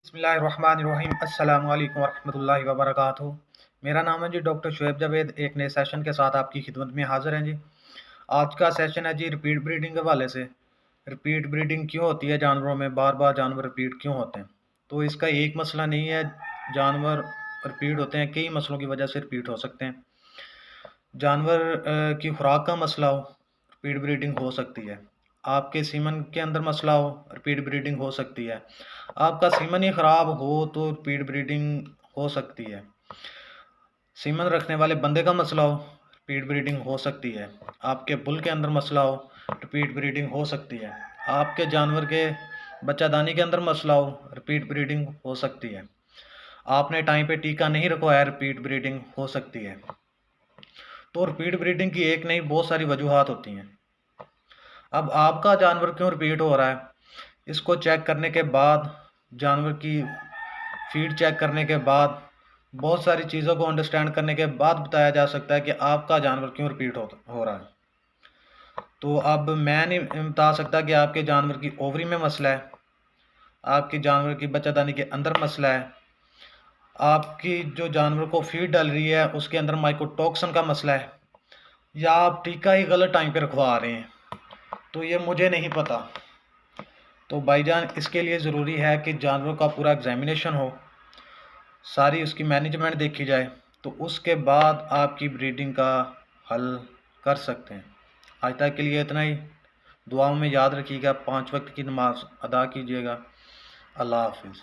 बिस्मिल्लाहिर्रहमानिर्रहीम अस्सलामु अलैकुम वरहमतुल्लाहि वबरकातुहू। मेरा नाम है जी डॉक्टर शुएब जावेद। एक नए सेशन के साथ आपकी खिदमत में हाज़िर हैं जी। आज का सेशन है जी रिपीट ब्रीडिंग के हवाले से। रिपीट ब्रीडिंग क्यों होती है जानवरों में, बार बार जानवर रिपीट क्यों होते हैं? तो इसका एक मसला नहीं है, जानवर रिपीट होते हैं, कई मसलों की वजह से रिपीट हो सकते हैं। जानवर की खुराक का मसला हो, रिपीट ब्रीडिंग हो सकती है। आपके सीमन के अंदर मसला हो, रिपीट ब्रीडिंग हो सकती है। आपका सीमन ही ख़राब हो तो रिपीट ब्रीडिंग हो सकती है। सीमन रखने वाले बंदे का मसला हो, रिपीट ब्रीडिंग हो सकती है। आपके बुल के अंदर मसला हो, रिपीट ब्रीडिंग हो सकती है। आपके जानवर के बच्चादानी के अंदर मसला हो, रिपीट ब्रीडिंग हो सकती है। आपने टाइम पे टीका नहीं रखवाया, रिपीट ब्रीडिंग हो सकती है। तो रिपीट ब्रीडिंग की एक नहीं, बहुत सारी वजूहात होती हैं। अब आपका जानवर क्यों रिपीट हो रहा है, इसको चेक करने के बाद, जानवर की फीड चेक करने के बाद, बहुत सारी चीज़ों को अंडरस्टैंड करने के बाद बताया जा सकता है कि आपका जानवर क्यों रिपीट हो रहा है। तो अब मैं नहीं बता सकता कि आपके जानवर की ओवरी में मसला है, आपके जानवर की बच्चादानी के अंदर मसला है, आपकी जो जानवर को फीड डल रही है उसके अंदर माइकोटॉक्सिन का मसला है, या आप टीका ही गलत टाइम पे रखवा रहे हैं। तो ये मुझे नहीं पता। तो भाईजान इसके लिए ज़रूरी है कि जानवर का पूरा एग्जामिनेशन हो, सारी उसकी मैनेजमेंट देखी जाए, तो उसके बाद आपकी ब्रीडिंग का हल कर सकते हैं। आज तक के लिए इतना ही। दुआओं में याद रखिएगा, 5 वक्त की नमाज अदा कीजिएगा। अल्लाह हाफिज़।